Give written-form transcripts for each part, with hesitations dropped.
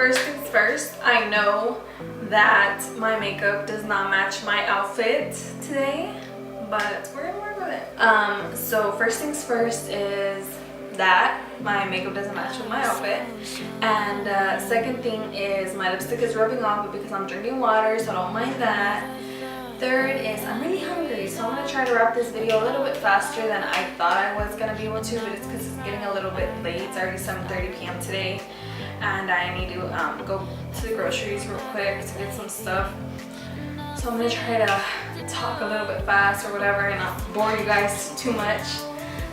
First things first, I know that my makeup does not match my outfit today, but we're gonna work with it. So first things first is that my makeup doesn't match with my outfit, and second thing is my lipstick is rubbing off, but because I'm drinking water, so I don't mind that. Third is I'm really hungry, so I'm gonna try to wrap this video a little bit faster than I thought I was gonna be able to, but it's because it's getting a little bit late. It's already 7:30 p.m. today, and I need to go to the groceries real quick to get some stuff. So I'm gonna try to talk a little bit fast or whatever and not bore you guys too much.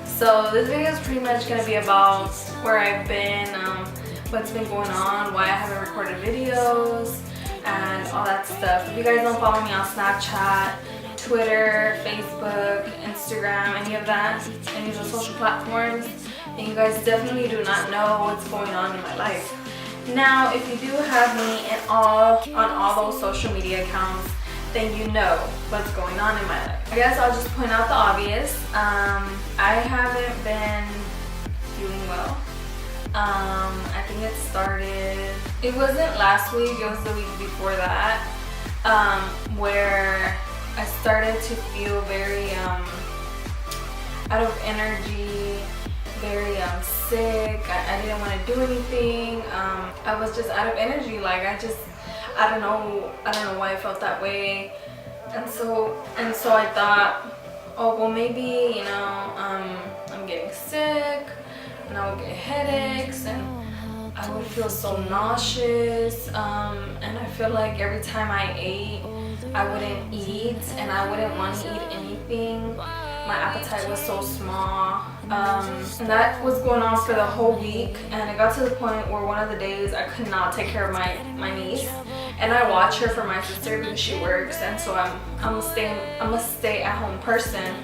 So this video is pretty much gonna be about where I've been, what's been going on, why I haven't recorded videos, and all that stuff. If you guys don't follow me on Snapchat, Twitter, Facebook, Instagram, any of that, any of the social platforms, then you guys definitely do not know what's going on in my life. Now, if you do have me on all those social media accounts, then you know what's going on in my life. I guess I'll just point out the obvious. I haven't been doing well. I think it started, it wasn't last week, it was the week before that, where I started to feel very out of energy, very sick. I didn't want to do anything. I was just out of energy, like I don't know why I felt that way. And so I thought, oh well, maybe, you know, I'm getting sick, and I would get headaches, and I would feel so nauseous, and I feel like every time I ate, I wouldn't eat, and I wouldn't want to eat anything. My appetite was so small, and that was going on for the whole week, and it got to the point where one of the days I could not take care of my niece, and I watch her for my sister because she works, and so I'm a stay-at-home person.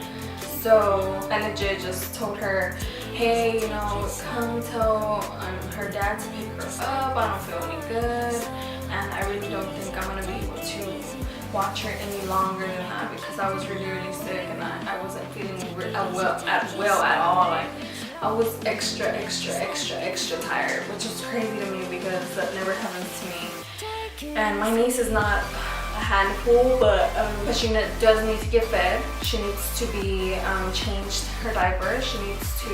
So I legit just told her, hey, you know, come tell her dad to pick her up. I don't feel any good, and I really don't think I'm gonna be able to watch her any longer than that, because I was really sick, and I wasn't feeling well at all. Like I was extra tired, which was crazy to me because that never happens to me. And my niece is not a handful, but she does need to get fed. She needs to be changed her diaper. She needs to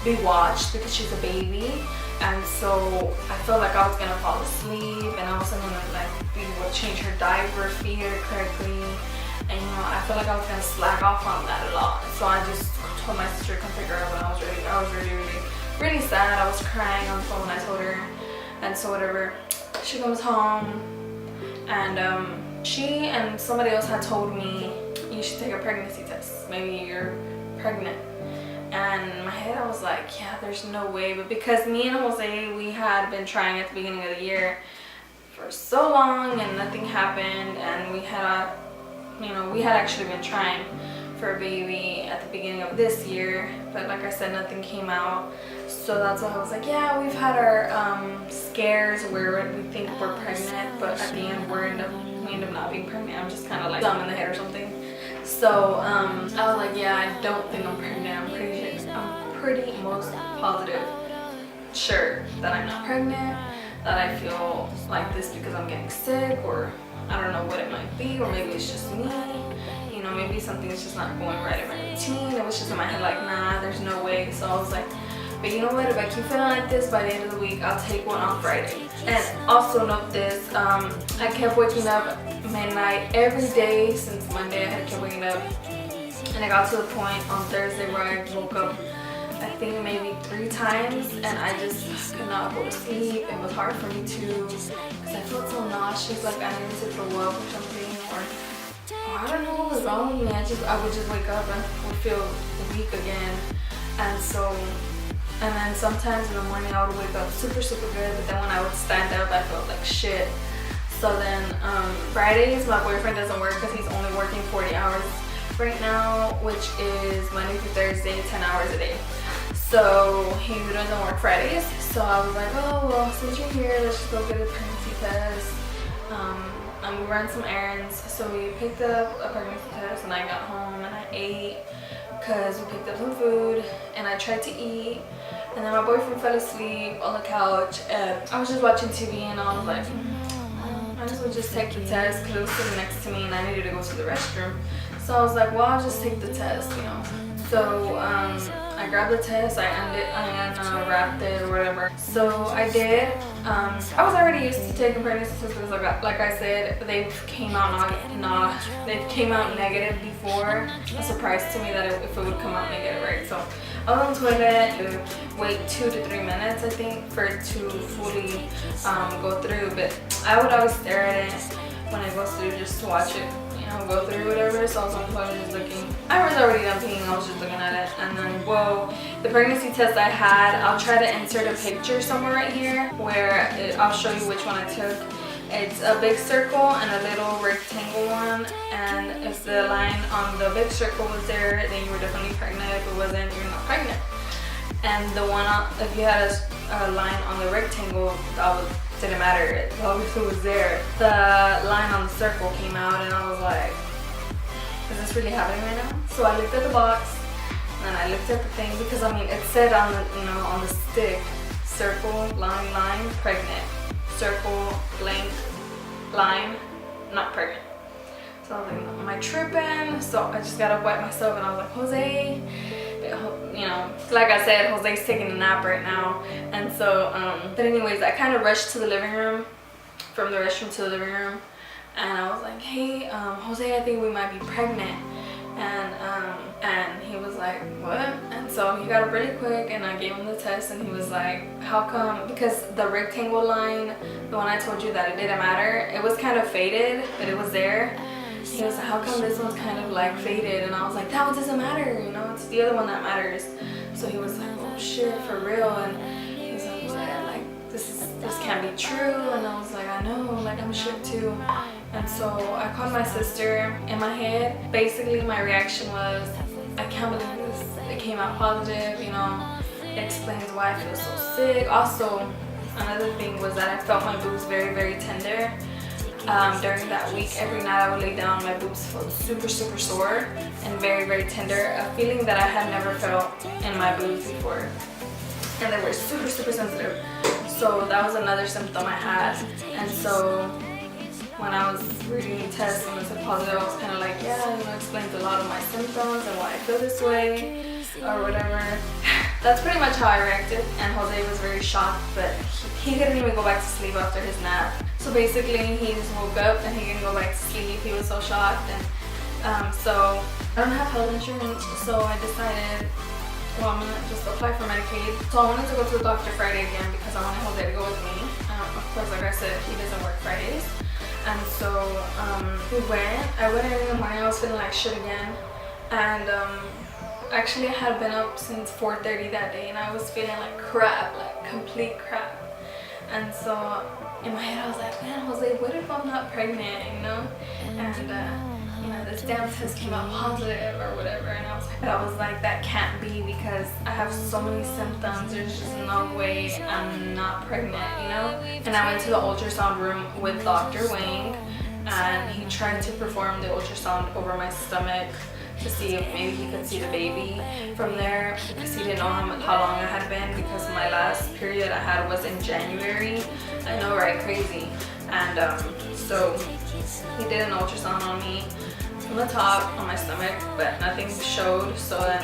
be watched because she's a baby. And so I felt like I was gonna fall asleep, and I wasn't gonna like be able to change her diaper, feed her correctly, and you know, I felt like I was gonna slack off on that a lot. So I just told my sister to come pick her up, and I was really sad. I was crying on the phone when I told her, and so whatever. She comes home, and she and somebody else had told me you should take a pregnancy test. Maybe you're pregnant. And in my head I was like, yeah, there's no way. But because me and Jose, we had been trying at the beginning of the year for so long and nothing happened, and we had actually been trying for a baby at the beginning of this year, but like I said, nothing came out. So that's why I was like, yeah, we've had our scares where we think we're pregnant, but at the end we end up not being pregnant. I'm just kind of like dumb in the head or something. So I was like, yeah, I don't think I'm pregnant. I'm pretty most positive sure that I'm not pregnant, that I feel like this because I'm getting sick, or I don't know what it might be, or maybe it's just me. You know, maybe something's just not going right in my routine. It was just in my head like, nah, there's no way. So I was like, but you know what, if I keep feeling like this, by the end of the week I'll take one on Friday. And also note this, I kept waking up midnight every day since Monday. I had kept waking up, and I got to the point on Thursday where I woke up I think maybe 3 times, and I just could not go to sleep. It was hard for me to, because I felt so nauseous, like I needed to throw up or something, or I don't know what was wrong with me. I would just wake up and would feel weak again. And then sometimes in the morning I would wake up super good, but then when I would stand up I felt like shit. So then Fridays my boyfriend doesn't work because he's only working 40 hours right now, which is Monday through Thursday, 10 hours a day. So he doesn't work Fridays. So I was like, oh well, since you're here, let's just go get a pregnancy test. We ran some errands, so we picked up a pregnancy test, and I got home and I ate, because we picked up some food and I tried to eat, and then my boyfriend fell asleep on the couch and I was just watching TV, and I was like, I just would just take the test because it was sitting next to me and I needed to go to the restroom. So I was like, well, I'll just take the test, you know. So I grabbed the test, I unwrapped it or whatever. So I did. I was already used to taking pregnancy tests because, like I said, they came out negative before. A surprise to me that if it would come out negative, right? So I was on the toilet to wait 2 to 3 minutes, I think, for it to fully go through. But I would always stare at it when it goes through just to watch it, you know, go through whatever. So I was on the toilet just looking. I was already done peeing, I was just looking at it. And then, well, the pregnancy test I had, I'll try to insert a picture somewhere right here where I'll show you which one I took. It's a big circle and a little rectangle one, and if the line on the big circle was there, then you were definitely pregnant. If it wasn't, you're not pregnant. And the one if you had a line on the rectangle, that didn't matter. It obviously was there. The line on the circle came out, and I was like, is this really happening right now? So I looked at the box, and then I looked at the thing, because I mean it said on the, you know, on the stick, circle, line, pregnant. Circle, blank, line, not pregnant. So I was like, am I tripping? So I just got up, wiped myself, and I was like, Jose, you know, like I said, Jose's taking a nap right now. And so, but anyways, I kind of rushed to the living room, from the restroom to the living room, and I was like, hey, Jose, I think we might be pregnant. And he was like, what? And so he got up really quick, and I gave him the test, and he was like, how come? Because the rectangle line, the one I told you that it didn't matter, it was kind of faded, but it was there. He was like, how come this one's kind of like faded? And I was like, that one doesn't matter, you know, it's the other one that matters. So he was like, oh shit, for real? And he was like, yeah, like this can't be true. And I was like, I know, like I'm shook too. And so I called my sister. In my head, basically my reaction was, I can't believe this, it came out positive, you know, it explains why I feel so sick. Also, another thing was that I felt my boobs very, very tender. During that week, every night I would lay down, my boobs felt super, super sore and very, very tender. A feeling that I had never felt in my boobs before. And they were super, super sensitive. So that was another symptom I had. And so when I was reading the test and it said positive, I was kind of like, yeah, you know, it explains a lot of my symptoms and why I feel this way or whatever. That's pretty much how I reacted, and Jose was very shocked, but he couldn't even go back to sleep after his nap. So basically he just woke up and he didn't go back to sleep. He was so shocked. And so I don't have health insurance, so I decided, well, I'm gonna just apply for Medicaid. So I wanted to go to the doctor Friday again because I wanted Jose to go with me. Of course, like I said, he doesn't work Fridays. And so we went. I went in the morning. I was feeling like shit again. And actually I had been up since 4:30 that day, and I was feeling like crap, like complete crap. And so in my head I was like, man, Jose, what if I'm not pregnant, you know? And you know, this damn test came out positive or whatever. And I was like, that can't be, because I have so many symptoms. There's just no way I'm not pregnant, you know? And I went to the ultrasound room with Dr. Wang, and he tried to perform the ultrasound over my stomach to see if maybe he could see the baby from there, because he didn't know how long I had been, because my last period I had was in January. I know, right? Crazy. And so he did an ultrasound on me from the top on my stomach, but nothing showed. So then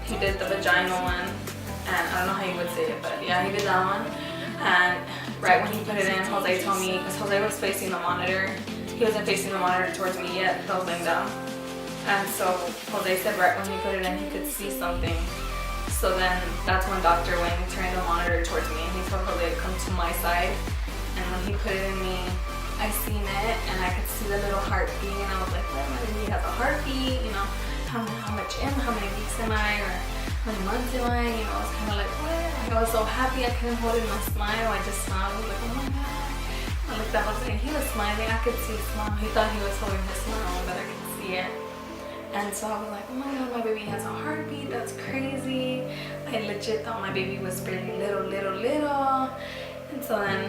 he did the vaginal one, and I don't know how you would say it, but yeah, he did that one. And right when he put it in, Jose told me, because Jose was facing the monitor, he wasn't facing the monitor towards me yet, I was laying down. And so Jose said right when he put it in, he could see something. So then that's when Dr. Wang turned the monitor towards me, and he told Jose to come to my side. And when he put it in me, I seen it, and I could see the little heartbeat, and I was like, well, my baby has a heartbeat, you know, how many weeks am I, or how many months am I, you know, I was kind of like, what? Like, I was so happy I couldn't hold in my smile. I just smiled. I was like, oh my god. I looked at Jose, and he was smiling. I could see his smile. He thought he was holding his smile, but I could see it. And so I was like, oh my god, my baby has a heartbeat, that's crazy. I legit thought my baby was pretty little. And so then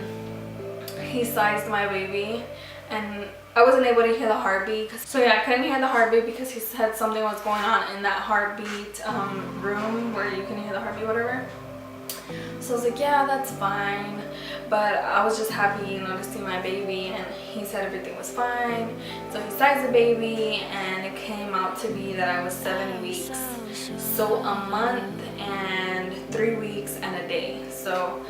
he sized my baby, and I wasn't able to hear the heartbeat. So yeah, I couldn't hear the heartbeat because he said something was going on in that heartbeat room where you can hear the heartbeat, whatever. So I was like, yeah, that's fine. But I was just happy, you know, to see my baby, and he said everything was fine. So he sized the baby, and it came out to be that I was 7 weeks. So a month and 3 weeks and a day. So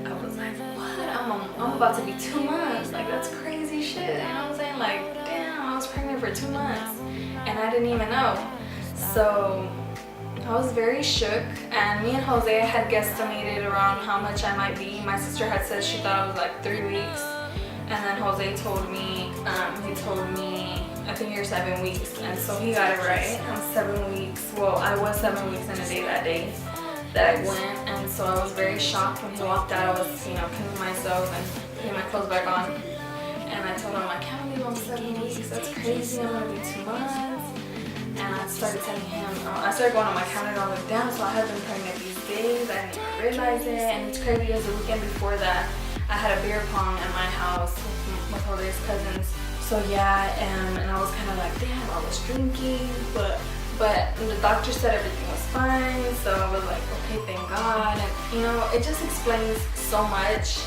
I was like, what? I'm about to be 2 months. Like, that's crazy shit. You know what I'm saying? Like, damn, I was pregnant for 2 months and I didn't even know. So I was very shook, and me and Jose had guesstimated around how much I might be. My sister had said she thought I was like 3 weeks, and then Jose told me, I think you're 7 weeks, and so he got it right. I'm 7 weeks. Well, I was 7 weeks and a day that day that I went, and so I was very shocked when he walked out. I was, you know, cleaning myself and putting my clothes back on, and I told him, I can't believe I'm 7 weeks. That's crazy. I'm gonna be 2 months. And I started telling him, I started going on my calendar all the way down, so I had been pregnant these days. I didn't even realize it, and it's crazy because the weekend before that, I had a beer pong at my house with Jose's cousins. So yeah, and I was kind of like, damn, I was drinking, but the doctor said everything was fine, so I was like, okay, thank God. And you know, it just explains so much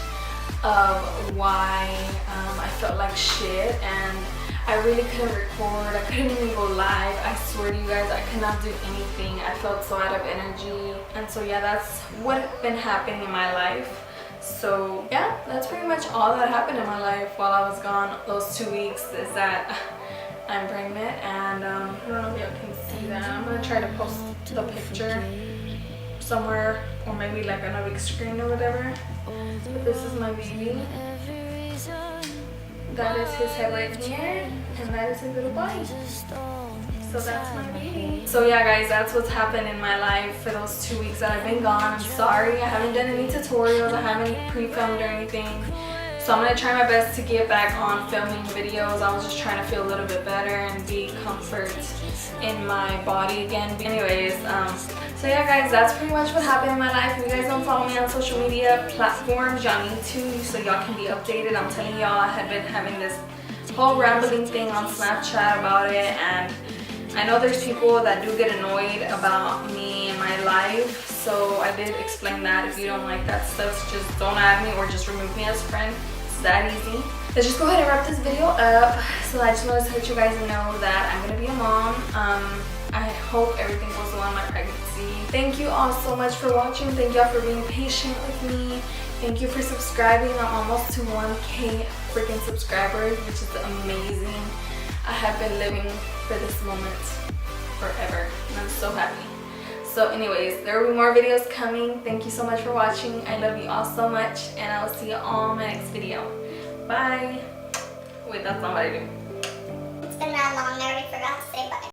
of why I felt like shit, and I really couldn't record. I couldn't even go live. I swear to you guys, I could not do anything. I felt so out of energy. And so yeah, that's what been happening in my life. So yeah, that's pretty much all that happened in my life while I was gone those 2 weeks, is that I'm pregnant. And I don't know if y'all can see that. I'm gonna try to post the picture somewhere, or maybe like on a big screen or whatever. But this is my baby. That is his head right here, and that is his little body. So that's my baby. So yeah guys, that's what's happened in my life for those 2 weeks that I've been gone. I'm sorry, I haven't done any tutorials, I haven't pre-filmed or anything. So I'm gonna try my best to get back on filming videos. I was just trying to feel a little bit better and be comfort in my body again. Anyways, so yeah guys, that's pretty much what happened in my life. If you guys don't follow me on social media platforms, y'all need to, so y'all can be updated. I'm telling y'all, I had been having this whole rambling thing on Snapchat about it, and I know there's people that do get annoyed about me and my life, so I did explain that. If you don't like that stuff, just don't add me or just remove me as a friend. It's that easy. Let's just go ahead and wrap this video up. So I just wanted to let you guys know that I'm gonna be a mom. I hope everything goes well in my pregnancy. Thank you all so much for watching. Thank y'all for being patient with me. Thank you for subscribing. I'm almost to 1K freaking subscribers, which is amazing. I have been living for this moment forever, and I'm so happy. So anyways, there will be more videos coming. Thank you so much for watching. I love you all so much, and I will see you all in my next video. Bye. Wait, that's not what I do. It's been that long, I already forgot to say bye.